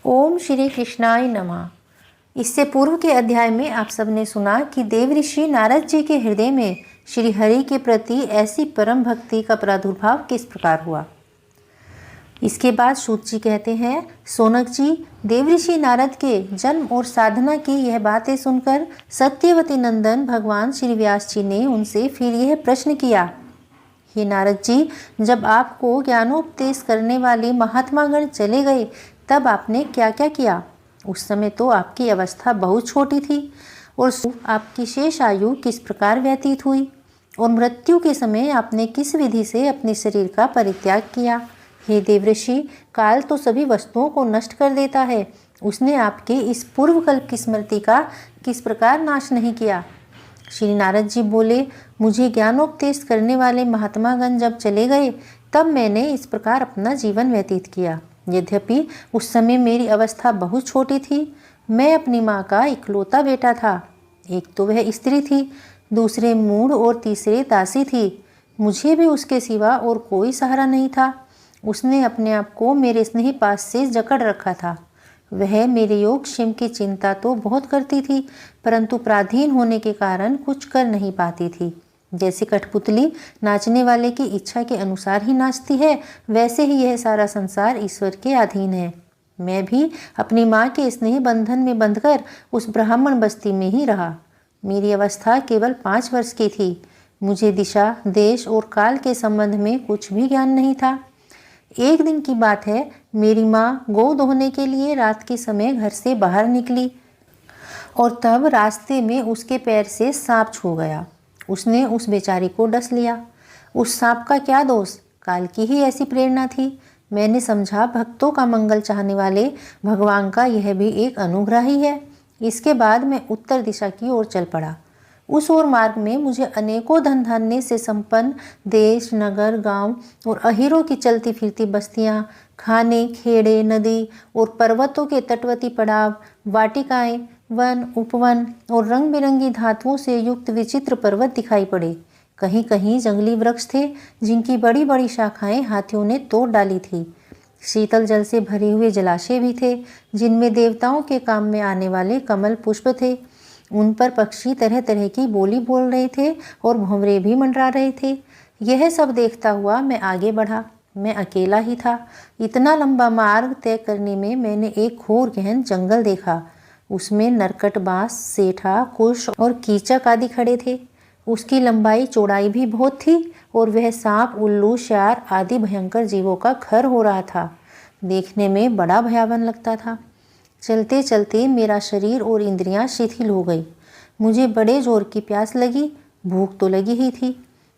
ओम श्री कृष्णाय नमः। इससे पूर्व के अध्याय में आप सबने सुना कि देवऋषि नारद जी के हृदय में श्री हरि के प्रति ऐसी परम भक्ति का प्रादुर्भाव किस प्रकार हुआ। इसके बाद सूत जी कहते हैं, सोनक जी, देवऋषि नारद के जन्म और साधना की यह बातें सुनकर सत्यवती नंदन भगवान श्री व्यास जी ने उनसे फिर यह प्रश्न किया, हे नारद जी, जब आपको ज्ञानोपदेश करने वाले महात्मागण चले गए तब आपने क्या क्या किया। उस समय तो आपकी अवस्था बहुत छोटी थी और आपकी शेष आयु किस प्रकार व्यतीत हुई और मृत्यु के समय आपने किस विधि से अपने शरीर का परित्याग किया। हे देवऋषि, काल तो सभी वस्तुओं को नष्ट कर देता है, उसने आपके इस पूर्वकल्प की स्मृति का किस प्रकार नाश नहीं किया। श्री नारद जी बोले, मुझे ज्ञानोपदेश करने वाले महात्मागण जब चले गए तब मैंने इस प्रकार अपना जीवन व्यतीत किया। यद्यपि उस समय मेरी अवस्था बहुत छोटी थी, मैं अपनी माँ का इकलौता बेटा था। एक तो वह स्त्री थी, दूसरे मूढ़ और तीसरे दासी थी। मुझे भी उसके सिवा और कोई सहारा नहीं था। उसने अपने आप को मेरे स्नेही पास से जकड़ रखा था। वह मेरे योगक्षेम की चिंता तो बहुत करती थी, परंतु पराधीन होने के कारण कुछ कर नहीं पाती थी। जैसे कठपुतली नाचने वाले की इच्छा के अनुसार ही नाचती है, वैसे ही यह सारा संसार ईश्वर के अधीन है। मैं भी अपनी माँ के स्नेह बंधन में बंधकर उस ब्राह्मण बस्ती में ही रहा। मेरी अवस्था केवल 5 वर्ष की थी। मुझे दिशा, देश और काल के संबंध में कुछ भी ज्ञान नहीं था। एक दिन की बात है, मेरी माँ गौ दोहने के लिए रात के समय घर से बाहर निकली और तब रास्ते में उसके पैर से सांप छू गया। उसने उस बेचारी को डस लिया। उस सांप का क्या दोष, काल की ही ऐसी प्रेरणा थी। मैंने समझा, भक्तों का मंगल चाहने वाले भगवान का यह भी एक अनुग्रह ही है। इसके बाद मैं उत्तर दिशा की ओर चल पड़ा। उस ओर मार्ग में मुझे अनेकों धन धान्य से संपन्न देश, नगर, गांव और अहीरों की चलती फिरती बस्तियां, खाने, खेड़े, नदी और पर्वतों के तटवर्ती पड़ाव, वाटिकाएं, वन, उपवन और रंग बिरंगी धातुओं से युक्त विचित्र पर्वत दिखाई पड़े। कहीं कहीं जंगली वृक्ष थे जिनकी बड़ी बड़ी शाखाएं हाथियों ने तोड़ डाली थी। शीतल जल से भरे हुए जलाशय भी थे जिनमें देवताओं के काम में आने वाले कमल पुष्प थे। उन पर पक्षी तरह तरह की बोली बोल रहे थे और भंवरे भी मंडरा रहे थे। यह सब देखता हुआ मैं आगे बढ़ा। मैं अकेला ही था। इतना लंबा मार्ग तय करने में मैंने एक घोर गहन जंगल देखा। उसमें नरकट, बांस, सेठा, कुश और कीचक आदि खड़े थे। उसकी लंबाई चौड़ाई भी बहुत थी और वह सांप, उल्लू, श्यार आदि भयंकर जीवों का घर हो रहा था। देखने में बड़ा भयावन लगता था। चलते चलते मेरा शरीर और इंद्रियां शिथिल हो गई। मुझे बड़े जोर की प्यास लगी। भूख तो लगी ही थी।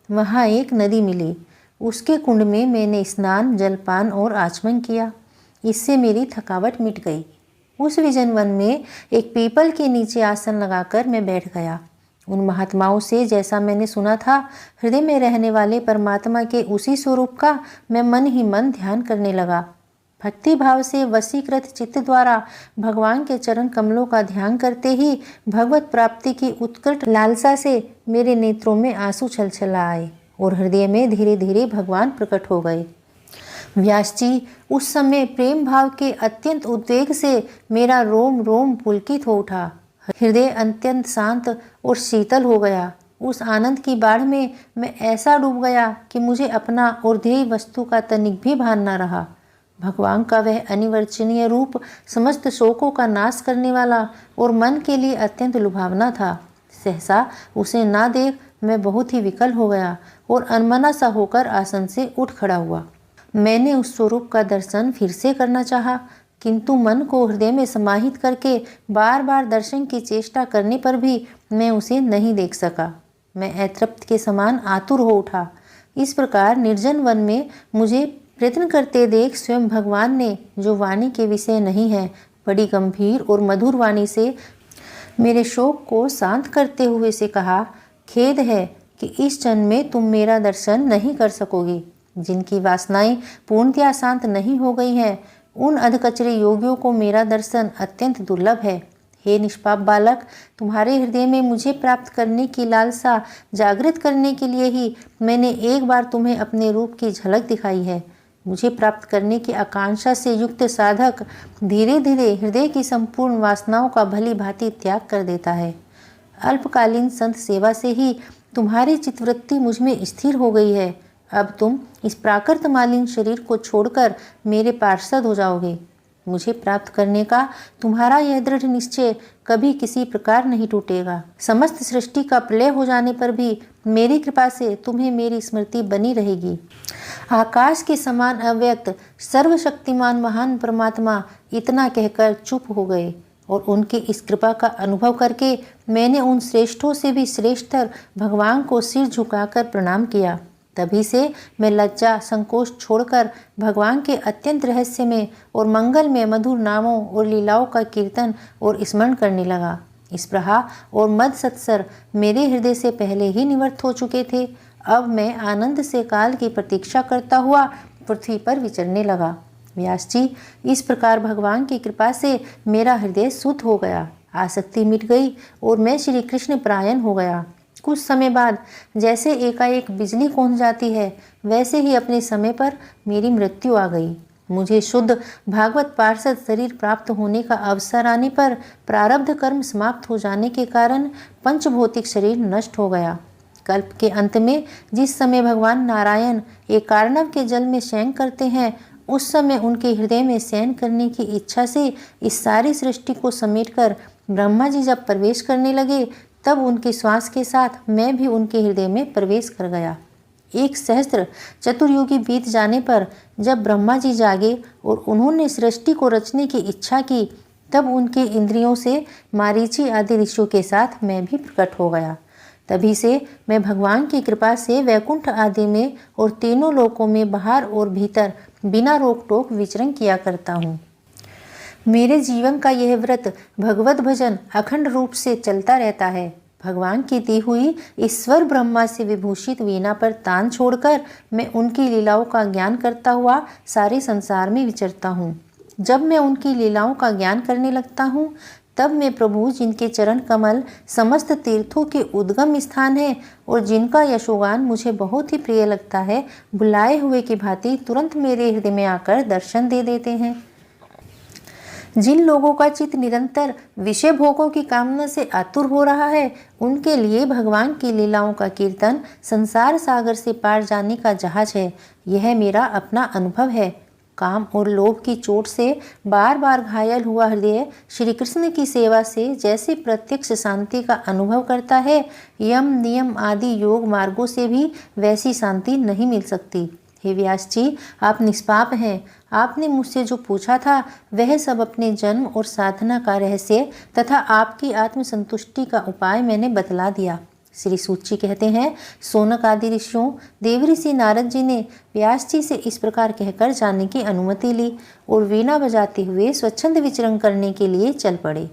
वहाँ एक नदी मिली। उसके कुंड में मैंने स्नान, जलपान और आचमन किया। इससे मेरी थकावट मिट गई। उस विजन वन में एक पीपल के नीचे आसन लगाकर मैं बैठ गया। उन महात्माओं से जैसा मैंने सुना था, हृदय में रहने वाले परमात्मा के उसी स्वरूप का मैं मन ही मन ध्यान करने लगा। भक्ति भाव से वशीकृत चित्त द्वारा भगवान के चरण कमलों का ध्यान करते ही भगवत प्राप्ति की उत्कट लालसा से मेरे नेत्रों में आंसू छलछला आए और हृदय में धीरे धीरे भगवान प्रकट हो गए। व्यास जी, उस समय प्रेम भाव के अत्यंत उद्वेग से मेरा रोम रोम पुलकित हो उठा। हृदय अत्यंत शांत और शीतल हो गया। उस आनंद की बाढ़ में मैं ऐसा डूब गया कि मुझे अपना और ध्येय वस्तु का तनिक भी भान न रहा। भगवान का वह अनिर्वचनीय रूप समस्त शोकों का नाश करने वाला और मन के लिए अत्यंत लुभावना था। सहसा उसे ना देख मैं बहुत ही विकल हो गया और अनमना सा होकर आसन से उठ खड़ा हुआ। मैंने उस स्वरूप का दर्शन फिर से करना चाहा, किंतु मन को हृदय में समाहित करके बार बार दर्शन की चेष्टा करने पर भी मैं उसे नहीं देख सका। मैं अतृप्त के समान आतुर हो उठा। इस प्रकार निर्जन वन में मुझे प्रयत्न करते देख स्वयं भगवान ने, जो वाणी के विषय नहीं है, बड़ी गंभीर और मधुर वाणी से मेरे शोक को शांत करते हुए से कहा, खेद है कि इस जन्म में तुम मेरा दर्शन नहीं कर सकोगे। जिनकी वासनाएं पूर्णतया शांत नहीं हो गई हैं, उन अधकचरे योगियों को मेरा दर्शन अत्यंत दुर्लभ है। हे निष्पाप बालक, तुम्हारे हृदय में मुझे प्राप्त करने की लालसा जागृत करने के लिए ही मैंने एक बार तुम्हें अपने रूप की झलक दिखाई है। मुझे प्राप्त करने की आकांक्षा से युक्त साधक धीरे धीरे हृदय की संपूर्ण वासनाओं का भली भांति त्याग कर देता है। अल्पकालीन संत सेवा से ही तुम्हारी चित्तवृत्ति मुझ में स्थिर हो गई है। अब तुम इस प्राकृत मालिन शरीर को छोड़कर मेरे पार्षद हो जाओगे। मुझे प्राप्त करने का तुम्हारा यह दृढ़ निश्चय कभी किसी प्रकार नहीं टूटेगा। समस्त सृष्टि का प्रलय हो जाने पर भी मेरी कृपा से तुम्हें मेरी स्मृति बनी रहेगी। आकाश के समान अव्यक्त सर्वशक्तिमान महान परमात्मा इतना कहकर चुप हो गए और उनके इस कृपा का अनुभव करके मैंने उन श्रेष्ठों से भी श्रेष्ठतर भगवान को सिर झुकाकर प्रणाम किया। तभी से मैं लज्जा संकोच छोड़कर भगवान के अत्यंत रहस्यमय और मंगलमय मधुर नामों और लीलाओं का कीर्तन और स्मरण करने लगा। स्पृहा और मद सत्सर मेरे हृदय से पहले ही निवृत्त हो चुके थे। अब मैं आनंद से काल की प्रतीक्षा करता हुआ पृथ्वी पर विचरने लगा। व्यास जी, इस प्रकार भगवान की कृपा से मेरा हृदय शुद्ध हो गया, आसक्ति मिट गई और मैं श्री कृष्ण परायण हो गया। कुछ समय बाद जैसे एकाएक बिजली कौंध जाती है, वैसे ही अपने समय पर मेरी मृत्यु आ गई। मुझे शुद्ध भागवत पार्षद शरीर प्राप्त होने का अवसर आने पर प्रारब्ध कर्म समाप्त हो जाने के कारण पंचभौतिक शरीर नष्ट हो गया। कल्प के अंत में जिस समय भगवान नारायण एक कार्णव के जल में शयन करते हैं, उस समय उनके हृदय में शयन करने की इच्छा से इस सारी सृष्टि को समेटकर ब्रह्मा जी जब प्रवेश करने लगे, तब उनके श्वास के साथ मैं भी उनके हृदय में प्रवेश कर गया। 1 सहस्त्र चतुर्युगी बीत जाने पर जब ब्रह्मा जी जागे और उन्होंने सृष्टि को रचने की इच्छा की, तब उनके इंद्रियों से मारीची आदि ऋषियों के साथ मैं भी प्रकट हो गया। तभी से मैं भगवान की कृपा से वैकुंठ आदि में और तीनों लोकों में बाहर और भीतर बिना रोक टोक विचरण किया करता हूँ। मेरे जीवन का यह व्रत भगवत भजन अखंड रूप से चलता रहता है। भगवान की दी हुई ईश्वर ब्रह्मा से विभूषित वीणा पर तान छोड़कर मैं उनकी लीलाओं का ज्ञान करता हुआ सारे संसार में विचरता हूँ। जब मैं उनकी लीलाओं का ज्ञान करने लगता हूँ, तब मैं प्रभु जिनके चरण कमल समस्त तीर्थों के उद्गम स्थान है और जिनका यशोगान मुझे बहुत ही प्रिय लगता है, बुलाए हुए की भांति तुरंत मेरे हृदय में आकर दर्शन दे देते हैं। जिन लोगों का चित्त निरंतर विषय भोगों की कामना से आतुर हो रहा है, उनके लिए भगवान की लीलाओं का कीर्तन संसार सागर से पार जाने का जहाज है। यह मेरा अपना अनुभव है। काम और लोभ की चोट से बार बार घायल हुआ हृदय श्री कृष्ण की सेवा से जैसे प्रत्यक्ष शांति का अनुभव करता है, यम नियम आदि योग मार्गों से भी वैसी शांति नहीं मिल सकती। हे व्यास जी, आप निष्पाप हैं। आपने मुझसे जो पूछा था वह सब अपने जन्म और साधना का रहस्य तथा आपकी आत्मसंतुष्टि का उपाय मैंने बतला दिया। श्री सूत जी कहते हैं, सोनक आदि ऋषियों देवऋषि नारद जी ने व्यास जी से इस प्रकार कहकर जाने की अनुमति ली और वीणा बजाते हुए स्वच्छंद विचरण करने के लिए चल पड़े।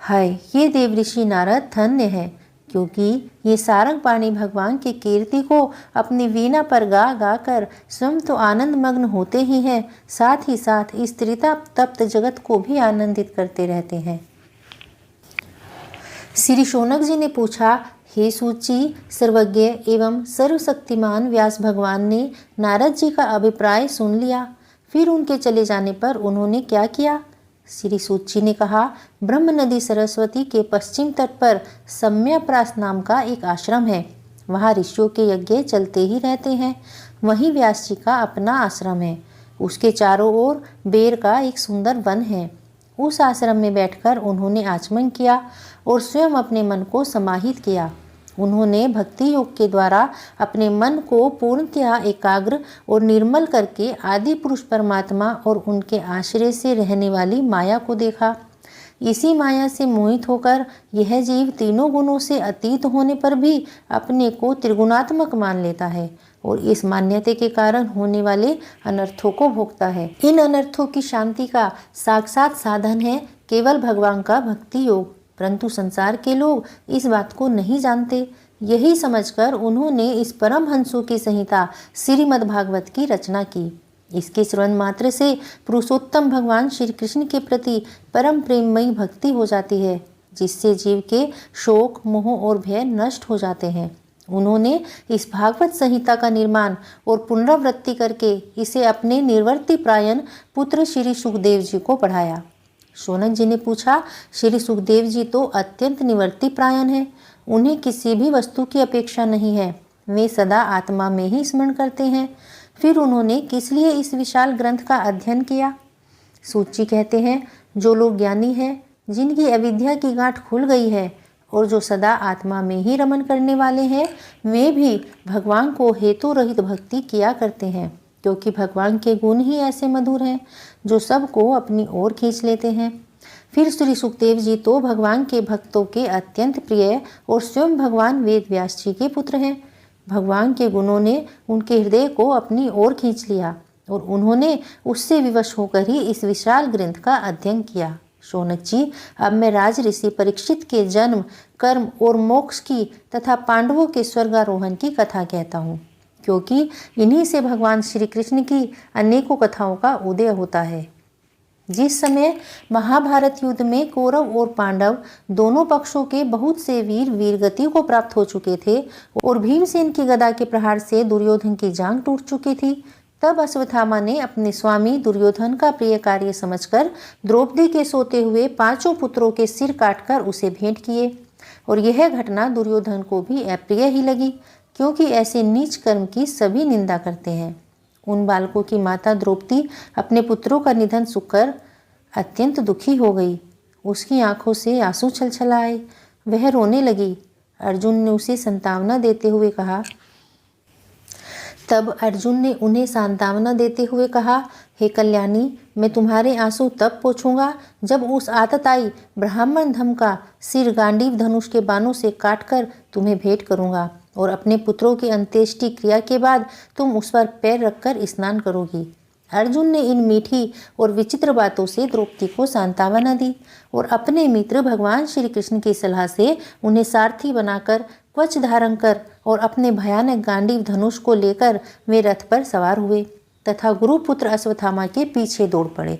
हाय, ये देवऋषि नारद धन्य है, क्योंकि ये सारंग पाणी भगवान की कीर्ति को अपनी वीणा पर गा गा कर स्वयं तो आनंद मग्न होते ही हैं, साथ ही साथ इस त्रिता तप्त जगत को भी आनंदित करते रहते हैं। श्री शौनक जी ने पूछा, हे सूत जी, सर्वज्ञ एवं सर्वशक्तिमान व्यास भगवान ने नारद जी का अभिप्राय सुन लिया, फिर उनके चले जाने पर उन्होंने क्या किया? श्री सूत जी ने कहा, ब्रह्म नदी सरस्वती के पश्चिम तट पर सम्यप्रास नाम का एक आश्रम है। वहाँ ऋषियों के यज्ञ चलते ही रहते हैं। वहीं व्यास जी का अपना आश्रम है। उसके चारों ओर बेर का एक सुंदर वन है। उस आश्रम में बैठकर उन्होंने आचमन किया और स्वयं अपने मन को समाहित किया। उन्होंने भक्ति योग के द्वारा अपने मन को पूर्णतया एकाग्र और निर्मल करके आदि पुरुष परमात्मा और उनके आश्रय से रहने वाली माया को देखा। इसी माया से मोहित होकर यह जीव तीनों गुणों से अतीत होने पर भी अपने को त्रिगुणात्मक मान लेता है और इस मान्यता के कारण होने वाले अनर्थों को भोगता है। इन अनर्थों की शांति का साक्षात साधन है केवल भगवान का भक्ति योग, परंतु संसार के लोग इस बात को नहीं जानते। यही समझकर उन्होंने इस परमहंसों की संहिता श्रीमद् भागवत की रचना की। इसके श्रवण मात्र से पुरुषोत्तम भगवान श्री कृष्ण के प्रति परम प्रेममयी भक्ति हो जाती है, जिससे जीव के शोक मोह और भय नष्ट हो जाते हैं उन्होंने इस भागवत संहिता का निर्माण और पुनरावृत्ति करके इसे अपने निर्वर्ती प्रायण पुत्र श्री सुखदेव जी को पढ़ाया। शौनक जी ने पूछा, श्री सुखदेव जी तो अत्यंत निवर्ती प्रायण है, उन्हें किसी भी वस्तु की अपेक्षा नहीं है, वे सदा आत्मा में ही स्मरण करते हैं, फिर उन्होंने किस लिए इस विशाल ग्रंथ का अध्ययन किया? सूत जी कहते हैं, जो लोग ज्ञानी हैं, जिनकी अविद्या की गांठ खुल गई है और जो सदा आत्मा में ही रमन करने वाले हैं, वे भी भगवान को हेतु रहित भक्ति किया करते हैं, क्योंकि भगवान के गुण ही ऐसे मधुर हैं जो सबको अपनी ओर खींच लेते हैं। फिर श्री सुखदेव जी तो भगवान के भक्तों के अत्यंत प्रिय और स्वयं भगवान वेद व्यास जी के पुत्र हैं। भगवान के गुणों ने उनके हृदय को अपनी ओर खींच लिया और उन्होंने उससे विवश होकर ही इस विशाल ग्रंथ का अध्ययन किया। शौनक जी, अब मैं राज ऋषि परीक्षित के जन्म, कर्म और मोक्ष की तथा पांडवों के स्वर्गारोहण की कथा कहता हूँ, क्योंकि इन्हीं से भगवान श्री कृष्ण की अनेकों कथाओं का उदय होता है। जिस समय महाभारत युद्ध में कौरव और पांडव दोनों पक्षों के बहुत से वीर वीरगति को प्राप्त हो चुके थे और भीमसेन की गदा के प्रहार से दुर्योधन की जांघ टूट चुकी थी, तब अश्वत्थामा ने अपने स्वामी दुर्योधन का प्रिय कार्य समझकर द्रौपदी के सोते हुए 5 पुत्रों के सिर काटकर उसे भेंट किए। और यह घटना दुर्योधन को भी अप्रिय ही लगी, क्योंकि ऐसे नीच कर्म की सभी निंदा करते हैं। उन बालकों की माता द्रौपदी अपने पुत्रों का निधन सुनकर अत्यंत दुखी हो गई। उसकी आंखों से आंसू छलछल आए, वह रोने लगी। अर्जुन ने उसे सांत्वना देते हुए कहा हे कल्याणी, मैं तुम्हारे आंसू तब पोंछूंगा जब उस आतताई ब्राह्मण धम का सिर गांडीव धनुष के बाणों से काटकर तुम्हें भेंट करूंगा और अपने पुत्रों की अंत्येष्टि क्रिया के बाद तुम उस पर पैर रखकर स्नान करोगी। अर्जुन ने इन मीठी और विचित्र बातों से द्रौपदी को सांत्वना दी और अपने मित्र भगवान श्री कृष्ण की सलाह से उन्हें सारथी बनाकर कवच धारण कर और अपने भयानक गांडीव धनुष को लेकर वे रथ पर सवार हुए तथा गुरुपुत्र अश्वत्थामा के पीछे दौड़ पड़े।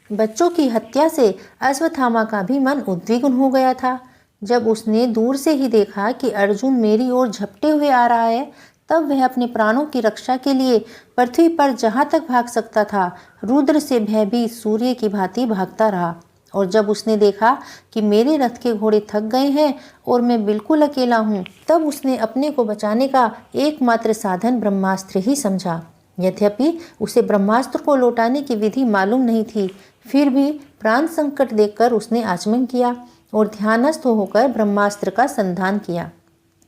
बच्चों की हत्या से अश्वत्थामा का भी मन उद्विग्न हो गया था। जब उसने दूर से ही देखा कि अर्जुन मेरी ओर झपटे हुए आ रहा है, तब वह अपने प्राणों की रक्षा के लिए पृथ्वी पर जहाँ तक भाग सकता था रुद्र से भयभीत सूर्य की भांति भागता रहा। और जब उसने देखा कि मेरे रथ के घोड़े थक गए हैं और मैं बिल्कुल अकेला हूँ, तब उसने अपने को बचाने का एकमात्र साधन ब्रह्मास्त्र ही समझा। यद्यपि उसे ब्रह्मास्त्र को लौटाने की विधि मालूम नहीं थी, फिर भी प्राण संकट देखकर उसने आचमन किया और ध्यानस्थ होकर ब्रह्मास्त्र का संधान किया।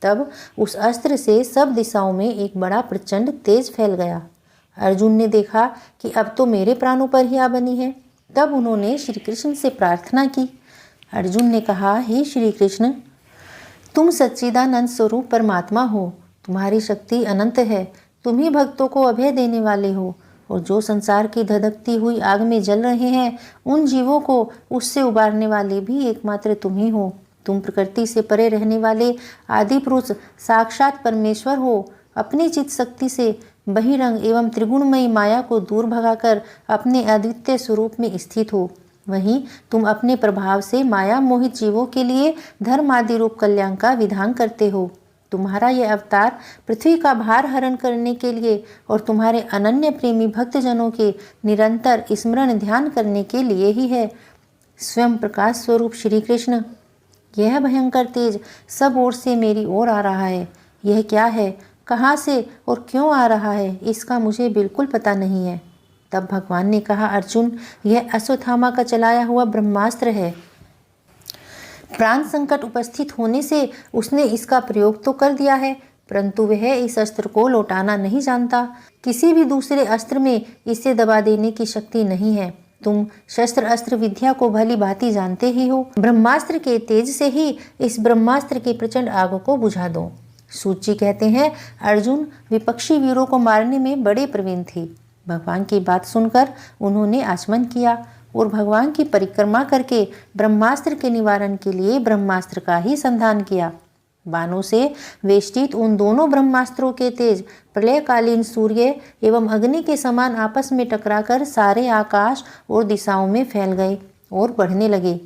तब उस अस्त्र से सब दिशाओं में एक बड़ा प्रचंड तेज फैल गया। अर्जुन ने देखा कि अब तो मेरे प्राणों पर ही आ बनी है। तब उन्होंने श्री कृष्ण से प्रार्थना की। अर्जुन ने कहा, हे श्री कृष्ण, तुम सच्चिदानंद स्वरूप परमात्मा हो, तुम्हारी शक्ति अनंत है, तुम ही भक्तों को अभय देने वाले हो और जो संसार की धधकती हुई आग में जल रहे हैं, उन जीवों को उससे उबारने वाले भी एकमात्र तुम ही हो। तुम प्रकृति से परे रहने वाले आदि पुरुष साक्षात परमेश्वर हो। अपनी चित्त शक्ति से बहिरंग एवं त्रिगुणमयी माया को दूर भगाकर अपने अद्वितीय स्वरूप में स्थित हो। वहीं तुम अपने प्रभाव से माया मोहित जीवों के लिए धर्म आदि रूप कल्याण का विधान करते हो। तुम्हारा यह अवतार पृथ्वी का भार हरण करने के लिए और तुम्हारे अनन्य प्रेमी भक्तजनों के निरंतर स्मरण ध्यान करने के लिए ही है। स्वयं प्रकाश स्वरूप श्री कृष्ण, यह भयंकर तेज सब ओर से मेरी ओर आ रहा है। यह क्या है, कहाँ से और क्यों आ रहा है, इसका मुझे बिल्कुल पता नहीं है। तब भगवान ने कहा, अर्जुन, यह अश्वत्थामा का चलाया हुआ ब्रह्मास्त्र है। प्राण संकट उपस्थित होने से उसने इसका प्रयोग तो कर दिया है, परंतु वह इस अस्त्र को लौटाना नहीं जानता। किसी भी दूसरे अस्त्र में इसे दबा देने की शक्ति नहीं है। तुम शस्त्र अस्त्र विद्या को भली भांति जानते ही हो। ब्रह्मास्त्र के तेज से ही इस ब्रह्मास्त्र की प्रचंड आग को बुझा दो। सूत जी कहते हैं, अर्जुन विपक्षी वीरों को मारने में बड़े प्रवीण थे। भगवान की बात सुनकर उन्होंने आचमन किया और भगवान की परिक्रमा करके ब्रह्मास्त्र के निवारण के लिए ब्रह्मास्त्र का ही संधान किया। बाणों से वेष्टित उन दोनों ब्रह्मास्त्रों के तेज प्रलयकालीन सूर्य एवं अग्नि के समान आपस में टकराकर सारे आकाश और दिशाओं में फैल गए और बढ़ने लगे।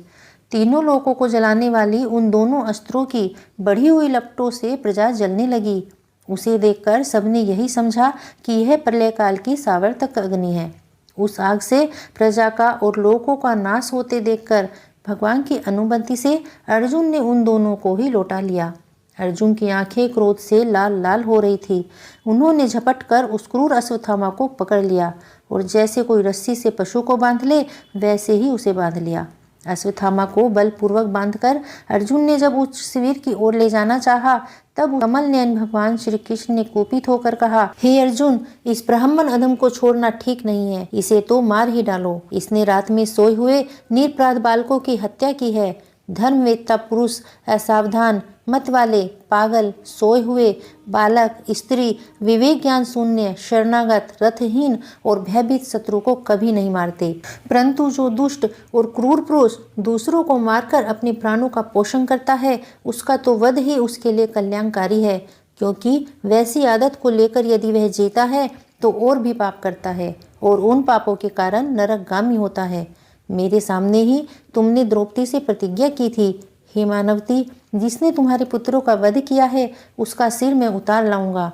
तीनों लोगों को जलाने वाली उन दोनों अस्त्रों की बढ़ी हुई लपटों से प्रजा जलने लगी। उसे देखकर सबने यही समझा कि यह प्रलय काल की सावर्तक अग्नि है। उस आग से प्रजा का और लोगों का नाश होते देखकर भगवान की अनुमति से अर्जुन ने उन दोनों को ही लौटा लिया। अर्जुन की आंखें क्रोध से लाल लाल हो रही थी। उन्होंने झपट कर उस क्रूर अश्वत्थामा को पकड़ लिया और जैसे कोई रस्सी से पशु को बांध ले वैसे ही उसे बांध लिया। अश्वत्थामा को बलपूर्वक बांधकर अर्जुन ने जब उच्च शिविर की ओर ले जाना चाहा, तब कमल नयन भगवान श्री कृष्ण ने कोपित होकर कहा, हे अर्जुन, इस ब्राह्मण अधम को छोड़ना ठीक नहीं है, इसे तो मार ही डालो। इसने रात में सोए हुए निरपराध बालकों की हत्या की है। धर्मवेत्ता पुरुष असावधान, मत वाले, पागल, सोए हुए बालक, स्त्री, विवेक ज्ञान शून्य, शरणागत, रथहीन और भयभीत शत्रु को कभी नहीं मारते, परंतु जो दुष्ट और क्रूर पुरुष दूसरों को मारकर अपने प्राणों का पोषण करता है, उसका तो वध ही उसके लिए कल्याणकारी है, क्योंकि वैसी आदत को लेकर यदि वह जीता है तो और भी पाप करता है और उन पापों के कारण नरकगामी होता है। मेरे सामने ही तुमने द्रौपदी से प्रतिज्ञा की थी, हे मानवती, जिसने तुम्हारे पुत्रों का वध किया है उसका सिर मैं उतार लाऊंगा।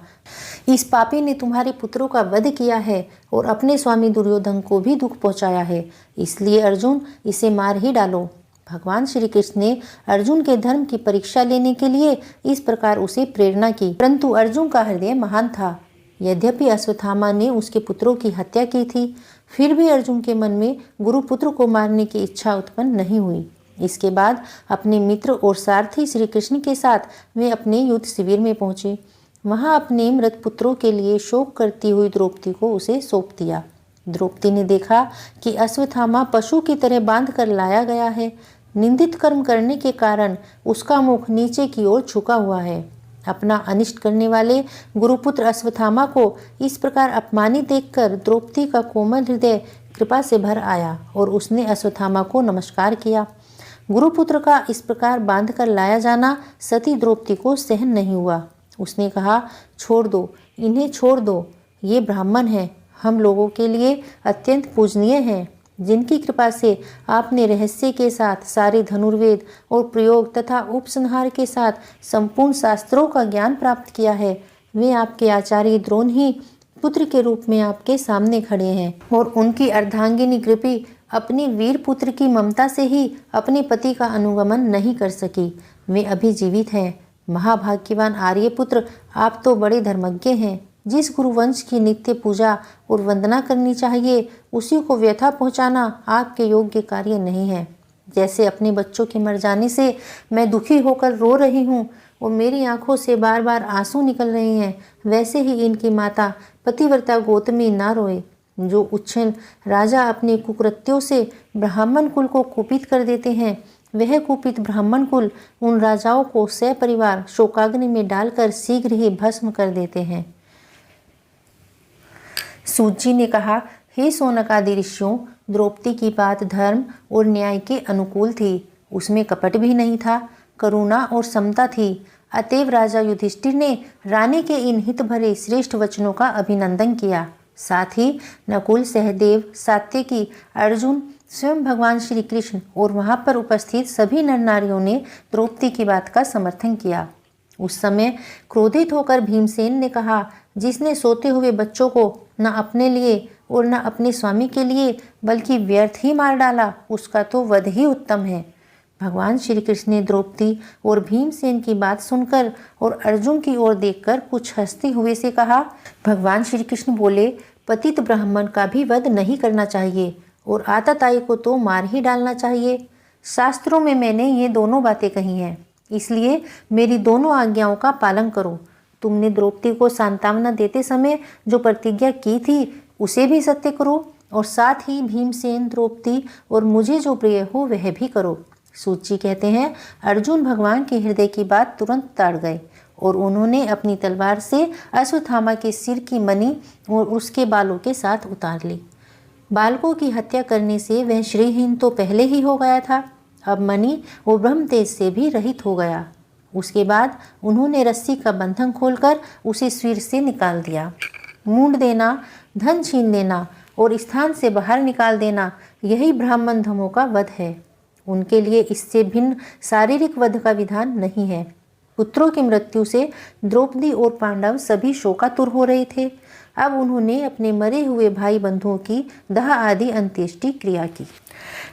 इस पापी ने तुम्हारे पुत्रों का वध किया है और अपने स्वामी दुर्योधन को भी दुख पहुंचाया है, इसलिए अर्जुन इसे मार ही डालो। भगवान श्री कृष्ण ने अर्जुन के धर्म की परीक्षा लेने के लिए इस प्रकार उसे प्रेरणा की, परंतु अर्जुन का हृदय महान था। यद्यपि अश्वत्थामा ने उसके पुत्रों की हत्या की थी, फिर भी अर्जुन के मन में गुरुपुत्र को मारने की इच्छा उत्पन्न नहीं हुई। इसके बाद अपने मित्र और सारथी श्री कृष्ण के साथ वे अपने युद्ध शिविर में पहुंचे। वहां अपने मृत पुत्रों के लिए शोक करती हुई द्रौपदी को उसे सौंप दिया। द्रौपदी ने देखा कि अश्वत्थामा पशु की तरह बांध कर लाया गया है। निंदित कर्म करने के कारण उसका मुख नीचे की ओर झुका हुआ है। अपना अनिष्ट करने वाले गुरुपुत्र अश्वत्थामा को इस प्रकार अपमानित देखकर द्रौपदी का कोमल हृदय कृपा से भर आया और उसने अश्वत्थामा को नमस्कार किया। गुरुपुत्र का इस प्रकार बांध कर लाया जाना सती द्रौपदी को सहन नहीं हुआ। उसने कहा, छोड़ दो, इन्हें छोड़ दो, ये ब्राह्मण हैं, हम लोगों के लिए अत्यंत पूजनीय हैं, जिनकी कृपा से आपने रहस्य के साथ सारे धनुर्वेद और प्रयोग तथा उपसंहार के साथ संपूर्ण शास्त्रों का ज्ञान प्राप्त किया है। वे आपके आचार्य द्रोण ही पुत्र के रूप में आपके सामने खड़े हैं और उनकी अर्धांगिनी कृपी अपने वीर पुत्र की ममता से ही अपने पति का अनुगमन नहीं कर सकी। वे अभी जीवित हैं। महाभाग्यवान आर्यपुत्र, आप तो बड़े धर्मज्ञ हैं। जिस गुरुवंश की नित्य पूजा और वंदना करनी चाहिए, उसी को व्यथा पहुंचाना आपके योग्य कार्य नहीं है। जैसे अपने बच्चों के मर जाने से मैं दुखी होकर रो रही हूँ और मेरी आंखों से बार बार आंसू निकल रहे हैं, वैसे ही इनकी माता पतिव्रता गौतमी ना रोए। जो उच्छृंग राजा अपने कुकृत्यों से ब्राह्मण कुल को कुपित कर देते हैं, वह कुपित ब्राह्मण कुल उन राजाओं को सपरिवार शोकाग्नि में डालकर शीघ्र ही भस्म कर देते हैं। सूत जी ने कहा, हे शौनकादि ऋषियों, द्रौपदी की बात धर्म और न्याय के अनुकूल थी। उसमें कपट भी नहीं था, करुणा और समता थी। अतएव राजा युधिष्ठिर ने रानी के इन हित भरे श्रेष्ठ वचनों का अभिनंदन किया। साथ ही नकुल, सहदेव, सात्यकी, अर्जुन, स्वयं भगवान श्री कृष्ण और वहां पर उपस्थित सभी नर नारियों ने द्रौपदी की बात का समर्थन किया। उस समय क्रोधित होकर भीमसेन ने कहा, जिसने सोते हुए बच्चों को न अपने लिए और न अपने स्वामी के लिए बल्कि व्यर्थ ही मार डाला, उसका तो वध ही उत्तम है। भगवान श्री कृष्ण ने द्रौपदी और भीमसेन की बात सुनकर और अर्जुन की ओर देखकर कुछ हंसते हुए से कहा, भगवान श्री कृष्ण बोले, पतित ब्राह्मण का भी वध नहीं करना चाहिए और आतताई को तो मार ही डालना चाहिए। शास्त्रों में मैंने ये दोनों बातें कही हैं, इसलिए मेरी दोनों आज्ञाओं का पालन करो। तुमने द्रौपदी को सांत्वना देते समय जो प्रतिज्ञा की थी, उसे भी सत्य करो और साथ ही भीमसेन, द्रौपदी और मुझे जो प्रिय हो वह भी करो। सूत जी कहते हैं, अर्जुन भगवान के हृदय की बात तुरंत ताड़ गए और उन्होंने अपनी तलवार से अश्वत्थामा के सिर की मणि और उसके बालों के साथ उतार ली। बालकों की हत्या करने से वह श्रीहीन तो पहले ही हो गया था, अब मणि और ब्रह्म तेज से भी रहित हो गया। उसके बाद उन्होंने रस्सी का बंधन खोलकर उसे सिर से निकाल दिया। मूंड देना, धन छीन लेना और स्थान से बाहर निकाल देना, यही ब्राह्मण धमों का वध है। उनके लिए इससे भिन्न शारीरिक वध का विधान नहीं है। पुत्रों की मृत्यु से द्रौपदी और पांडव सभी शोकातुर हो रहे थे। अब उन्होंने अपने मरे हुए भाई बंधुओं की दाह आदि अंत्येष्टि क्रिया की।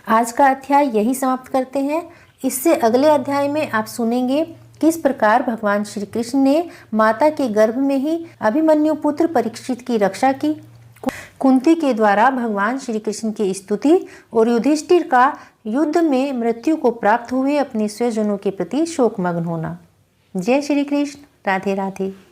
आज का अध्याय यही समाप्त करते हैं। इससे अगले अध्याय में आप सुनेंगे किस प्रकार भगवान श्री कृष्ण ने माता के गर्भ में ही अभिमन्यु पुत्र परीक्षित की रक्षा की, कुंती के द्वारा भगवान श्री कृष्ण की स्तुति और युधिष्ठिर का युद्ध में मृत्यु को प्राप्त हुए अपने स्वजनों के प्रति शोकमग्न होना। जय श्री कृष्ण। राधे राधे।